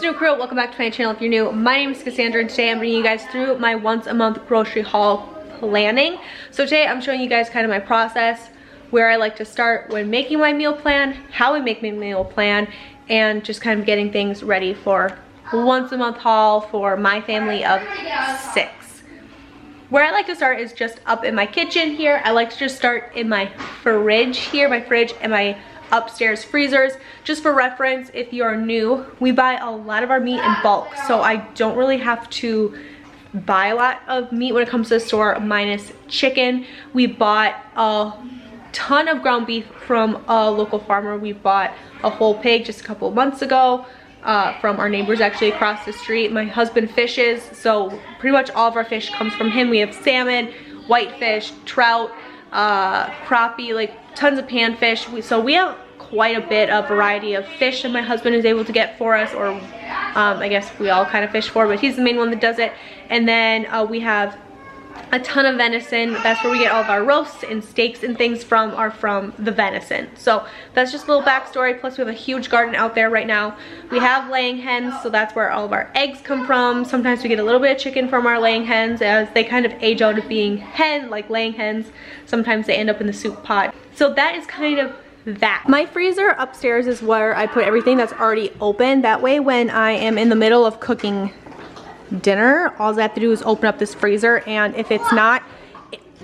What's new, crew? Welcome back to my channel if you're new. My name is Cassandra and today I'm bringing you guys through my once a month grocery haul planning. So today I'm showing you guys kind of my process, where I like to start when making my meal plan, how I make my meal plan, and just kind of getting things ready for once a month haul for my family of 6. Where I like to start is just up in my kitchen here. I like to just start in my fridge here, my fridge and my upstairs freezers. Just for reference, if you're new, we buy a lot of our meat in bulk, so I don't really have to buy a lot of meat when it comes to the store, minus chicken. We bought a ton of ground beef from a local farmer. We bought a whole pig just a couple of months ago from our neighbors actually across the street. My husband fishes, so pretty much all of our fish comes from him. We have salmon, whitefish, trout, crappie, like tons of panfish. So we have quite a bit of variety of fish that my husband is able to get for us, or I guess we all kind of fish for, but he's the main one that does it. And then we have a ton of venison. That's where we get all of our roasts and steaks and things from, are from the venison. So that's just a little backstory. Plus we have a huge garden out there right now. We have laying hens, so that's where all of our eggs come from. Sometimes we get a little bit of chicken from our laying hens as they kind of age out of being laying hens. Sometimes they end up in the soup pot. So that is kind of that. My freezer upstairs is where I put everything that's already open. That way when I am in the middle of cooking dinner, all I have to do is open up this freezer, and if it's not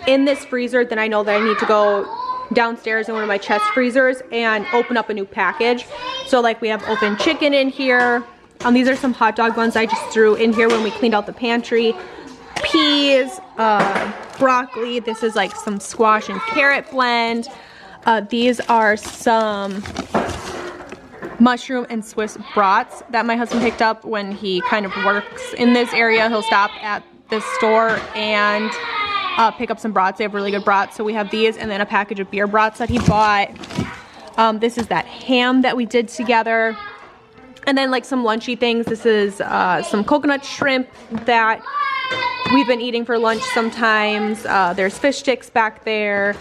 in this freezer, then I know that I need to go downstairs in one of my chest freezers and open up a new package. So like we have open chicken in here. These are some hot dog buns I just threw in here when we cleaned out the pantry. Peas, broccoli. This is like some squash and carrot blend. These are some mushroom and Swiss brats that my husband picked up when he kind of works in this area. He'll stop at this store and pick up some brats. They have really good brats. So we have these, and then a package of beer brats that he bought. This is that ham that we did together. And then like some lunchy things. This is some coconut shrimp that we've been eating for lunch sometimes. There's fish sticks back there.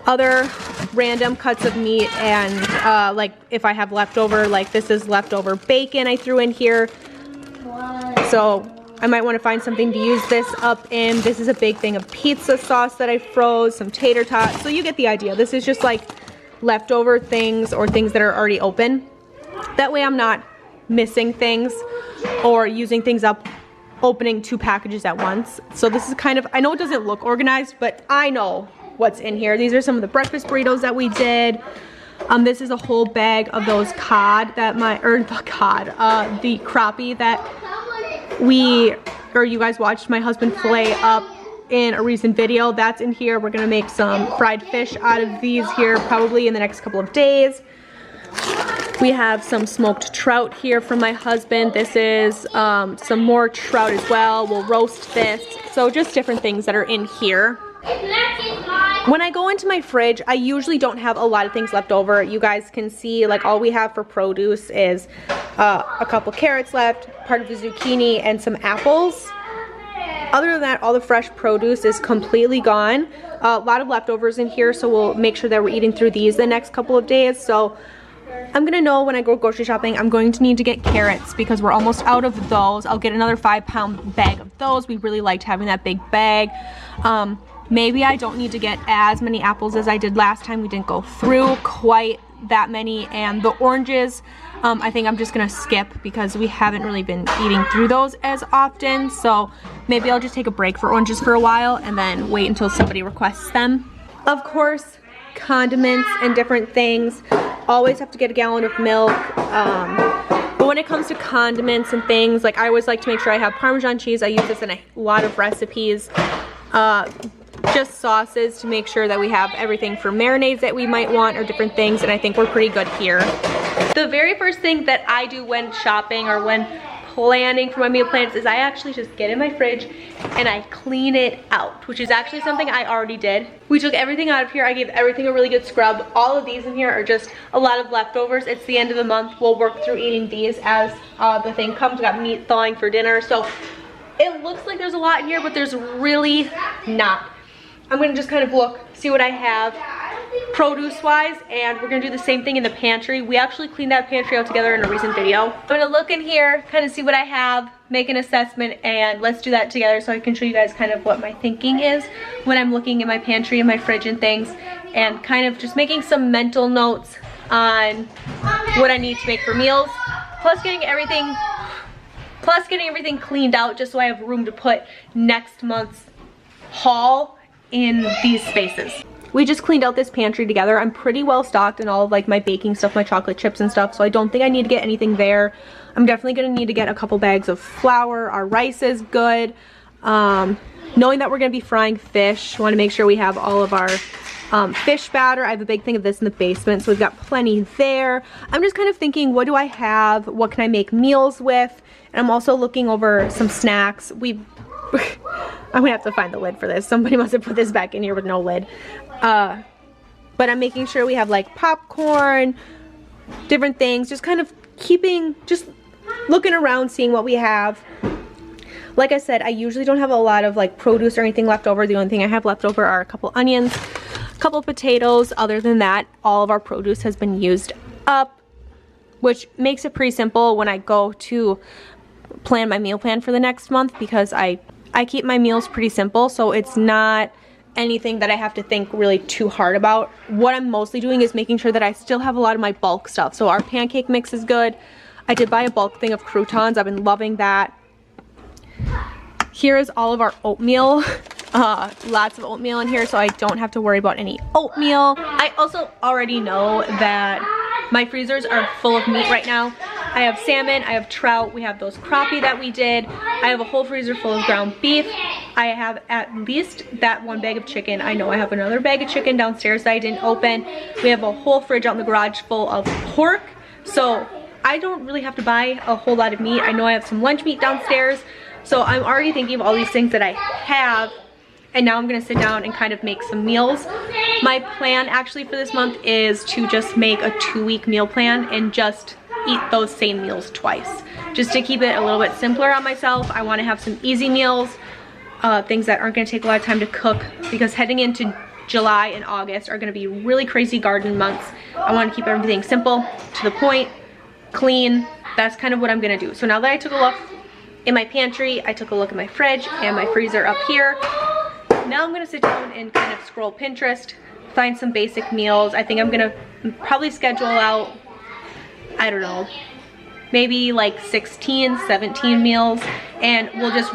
Other random cuts of meat, and like if I have leftover, like this is leftover bacon I threw in here. So I might want to find something to use this up in. This is a big thing of pizza sauce that I froze, some tater tots. So you get the idea. This is just like leftover things or things that are already open. That way I'm not missing things or using things up, opening 2 packages at once. So this is kind of, I know it doesn't look organized, but I know what's in here. These are some of the breakfast burritos that we did. This is a whole bag of those cod that the crappie that you guys watched my husband fillet up in a recent video. That's in here. We're gonna make some fried fish out of these here probably in the next couple of days. We have some smoked trout here from my husband. This is some more trout as well. We'll roast this. So just different things that are in here. When I go into my fridge, I usually don't have a lot of things left over. You guys can see like all we have for produce is a couple carrots left, part of the zucchini, and some apples. Other than that, all the fresh produce is completely gone. A lot of leftovers in here, so we'll make sure that we're eating through these the next couple of days. So I'm gonna know when I go grocery shopping, I'm going to need to get carrots because we're almost out of those. I'll get another 5-pound bag of those. We really liked having that big bag. Maybe I don't need to get as many apples as I did last time. We didn't go through quite that many. And the oranges, I think I'm just gonna skip because we haven't really been eating through those as often. So maybe I'll just take a break for oranges for a while and then wait until somebody requests them. Of course, condiments and different things. Always have to get a gallon of milk. But when it comes to condiments and things, like I always like to make sure I have Parmesan cheese. I use this in a lot of recipes. Just sauces to make sure that we have everything for marinades that we might want or different things, and I think we're pretty good here. The very first thing that I do when shopping or when planning for my meal plans is I actually just get in my fridge and I clean it out, which is actually something I already did. We took everything out of here. I gave everything a really good scrub. All of these in here are just a lot of leftovers. It's the end of the month. We'll work through eating these as the thing comes. We got meat thawing for dinner, so it looks like there's a lot in here, but there's really not. I'm gonna just kind of look, see what I have. produce wise, and we're gonna do the same thing in the pantry. We actually cleaned that pantry out together in a recent video. I'm gonna look in here, kind of see what I have, make an assessment, and let's do that together so I can show you guys kind of what my thinking is when I'm looking at my pantry and my fridge and things, and kind of just making some mental notes on what I need to make for meals, plus getting everything cleaned out just so I have room to put next month's haul in these spaces. We just cleaned out this pantry together. I'm pretty well stocked in all of like my baking stuff, my chocolate chips and stuff, so I don't think I need to get anything there. I'm definitely gonna need to get a couple bags of flour. Our rice is good. Knowing that we're gonna be frying fish, want to make sure we have all of our fish batter. I have a big thing of this in the basement, so we've got plenty there. I'm just kind of thinking, what do I have? What can I make meals with? And I'm also looking over some snacks. I'm gonna have to find the lid for this. Somebody must have put this back in here with no lid. But I'm making sure we have like popcorn, different things, just kind of just looking around, seeing what we have. Like I said, I usually don't have a lot of like produce or anything left over. The only thing I have left over are a couple onions, a couple potatoes. Other than that, all of our produce has been used up, which makes it pretty simple when I go to plan my meal plan for the next month, because I keep my meals pretty simple, so it's not anything that I have to think really too hard about. What I'm mostly doing is making sure that I still have a lot of my bulk stuff. So our pancake mix is good. I did buy a bulk thing of croutons. I've been loving that. Here is all of our oatmeal. Lots of oatmeal in here, so I don't have to worry about any oatmeal. I also already know that my freezers are full of meat right now. I have salmon, I have trout, we have those crappie that we did. I have a whole freezer full of ground beef. I have at least that one bag of chicken. I know I have another bag of chicken downstairs that I didn't open. We have a whole fridge out in the garage full of pork. So I don't really have to buy a whole lot of meat. I know I have some lunch meat downstairs. So I'm already thinking of all these things that I have. And now I'm gonna sit down and kind of make some meals. My plan actually for this month is to just make a 2-week meal plan and just eat those same meals twice. Just to keep it a little bit simpler on myself. I wanna have some easy meals, things that aren't gonna take a lot of time to cook, because heading into July and August are gonna be really crazy garden months. I wanna keep everything simple, to the point, clean. That's kind of what I'm gonna do. So now that I took a look in my pantry, I took a look at my fridge and my freezer up here. Now I'm gonna sit down and kind of scroll Pinterest, find some basic meals. I think I'm gonna probably schedule out, I don't know, maybe like 16, 17 meals, and we'll just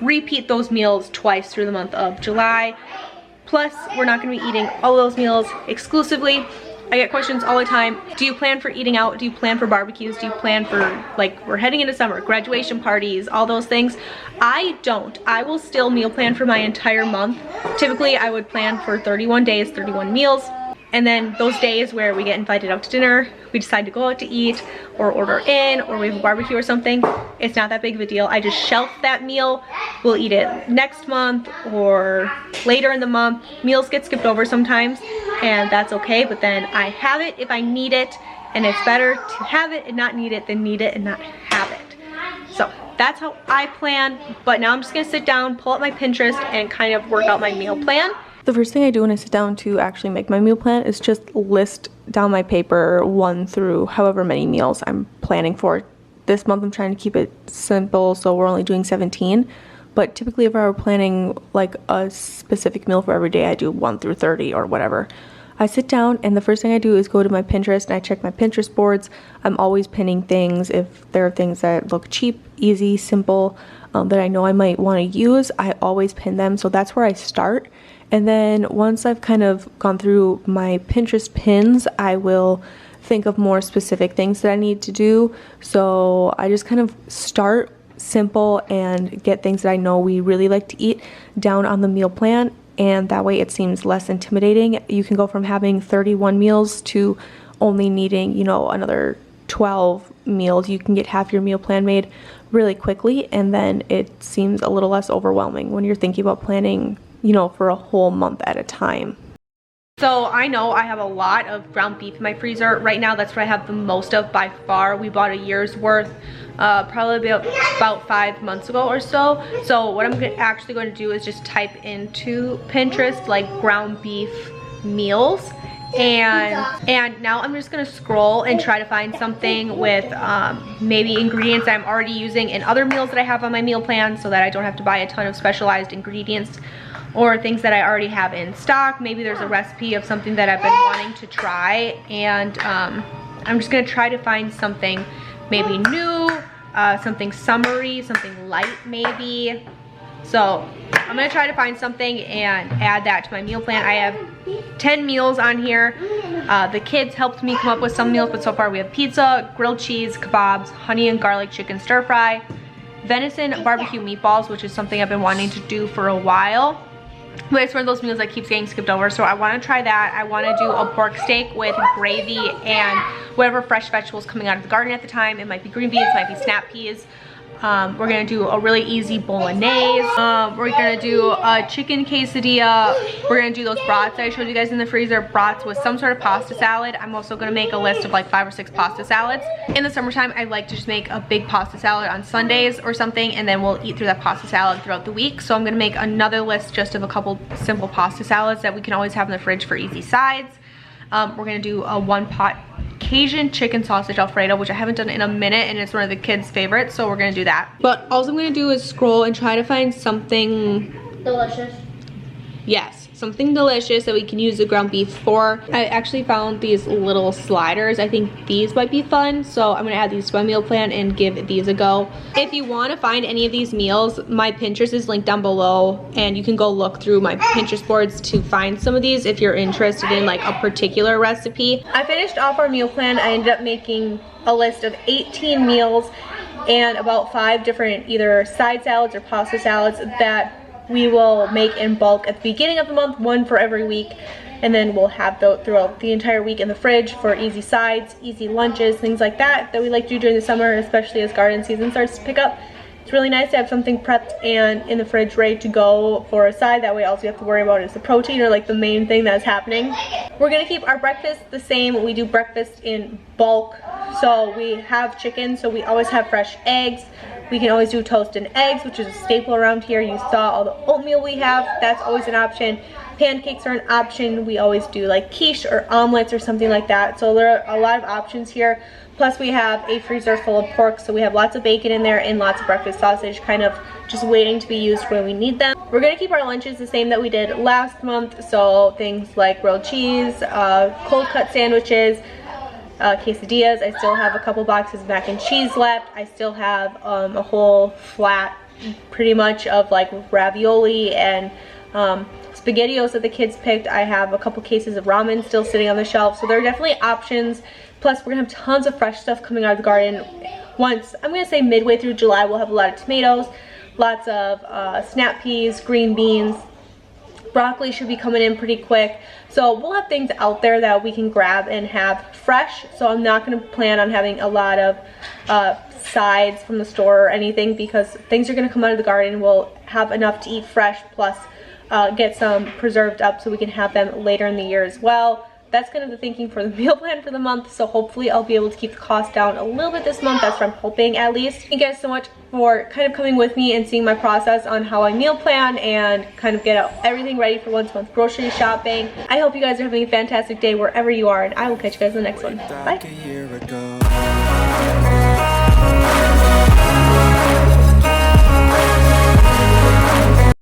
repeat those meals twice through the month of July. Plus, we're not gonna be eating all those meals exclusively. I get questions all the time. Do you plan for eating out? Do you plan for barbecues? Do you plan for, like, we're heading into summer, graduation parties, all those things? I don't. I will still meal plan for my entire month. Typically, I would plan for 31 days, 31 meals. And then those days where we get invited out to dinner, we decide to go out to eat or order in, or we have a barbecue or something, it's not that big of a deal. I just shelf that meal. We'll eat it next month or later in the month. Meals get skipped over sometimes, and that's okay, but then I have it if I need it, and it's better to have it and not need it than need it and not have it. So that's how I plan, but now I'm just gonna sit down, pull up my Pinterest, and kind of work out my meal plan. The first thing I do when I sit down to actually make my meal plan is just list down my paper 1 through however many meals I'm planning for. This month I'm trying to keep it simple, so we're only doing 17. But typically if I were planning like a specific meal for every day, I do 1 through 30 or whatever. I sit down and the first thing I do is go to my Pinterest and I check my Pinterest boards. I'm always pinning things. If there are things that look cheap, easy, simple, that I know I might want to use, I always pin them. So that's where I start. And then once I've kind of gone through my Pinterest pins, I will think of more specific things that I need to do. So I just kind of start simple and get things that I know we really like to eat down on the meal plan. And that way it seems less intimidating. You can go from having 31 meals to only needing, you know, another 12 meals. You can get half your meal plan made really quickly, and then it seems a little less overwhelming when you're thinking about planning, you know, for a whole month at a time. So I know I have a lot of ground beef in my freezer. Right now that's what I have the most of by far. We bought a year's worth probably about 5 months ago or so. So what I'm actually going to do is just type into Pinterest like ground beef meals, And now I'm just gonna scroll and try to find something with maybe ingredients that I'm already using in other meals that I have on my meal plan, so that I don't have to buy a ton of specialized ingredients or things that I already have in stock. Maybe there's a recipe of something that I've been wanting to try, and I'm just gonna try to find something maybe new, something summery, something light maybe. So I'm gonna try to find something and add that to my meal plan. I have 10 meals on here. The kids helped me come up with some meals, but so far we have pizza, grilled cheese, kebabs, honey and garlic chicken stir fry, venison barbecue meatballs, which is something I've been wanting to do for a while. But it's one of those meals that keeps getting skipped over, so I want to try that. I want to do a pork steak with gravy and whatever fresh vegetables coming out of the garden at the time. It might be green beans, it might be snap peas. We're gonna do a really easy bolognese. We're gonna do a chicken quesadilla. We're gonna do those brats that I showed you guys in the freezer, brats with some sort of pasta salad. I'm also gonna make a list of like 5 or 6 pasta salads. In the summertime, I like to just make a big pasta salad on Sundays or something, and then we'll eat through that pasta salad throughout the week. So I'm gonna make another list just of a couple simple pasta salads that we can always have in the fridge for easy sides. We're gonna do a 1-pot Cajun chicken sausage Alfredo, which I haven't done in a minute, and it's one of the kids' favorites, so we're gonna do that. But all I'm gonna do is scroll and try to find something delicious. Yes, something delicious that we can use the ground beef for. I actually found these little sliders. I think these might be fun, so I'm gonna add these to my meal plan and give these a go. If you want to find any of these meals, my Pinterest is linked down below, and you can go look through my Pinterest boards to find some of these if you're interested in like a particular recipe. I finished off our meal plan. I ended up making a list of 18 meals and about 5 different either side salads or pasta salads that we will make in bulk at the beginning of the month, 1 for every week, and then we'll have those throughout the entire week in the fridge for easy sides, easy lunches, things like that we like to do during the summer, especially as garden season starts to pick up. It's really nice to have something prepped and in the fridge ready to go for a side. That way all you have to worry about is the protein, or like the main thing that's happening. We're gonna keep our breakfast the same. We do breakfast in bulk, so we have chicken, so we always have fresh eggs. We can always do toast and eggs, which is a staple around here. You saw all the oatmeal we have. That's always an option. Pancakes are an option. We always do like quiche or omelets or something like that. So there are a lot of options here. Plus we have a freezer full of pork, so we have lots of bacon in there and lots of breakfast sausage kind of just waiting to be used when we need them. We're gonna keep our lunches the same that we did last month. So things like grilled cheese, cold cut sandwiches, quesadillas. I still have a couple boxes of mac and cheese left. I still have a whole flat pretty much of like ravioli and SpaghettiOs that the kids picked. I have a couple cases of ramen still sitting on the shelf, so there are definitely options. Plus we're gonna have tons of fresh stuff coming out of the garden. Once, I'm gonna say midway through July, we'll have a lot of tomatoes, lots of snap peas, green beans. Broccoli should be coming in pretty quick. So we'll have things out there that we can grab and have fresh. So I'm not going to plan on having a lot of sides from the store or anything, because things are going to come out of the garden. We'll have enough to eat fresh, plus get some preserved up so we can have them later in the year as well. That's kind of the thinking for the meal plan for the month. So hopefully I'll be able to keep the cost down a little bit this month. That's what I'm hoping, at least. Thank you guys so much for kind of coming with me and seeing my process on how I meal plan and kind of get everything ready for once a month grocery shopping. I hope you guys are having a fantastic day wherever you are, and I will catch you guys in the next one. Bye.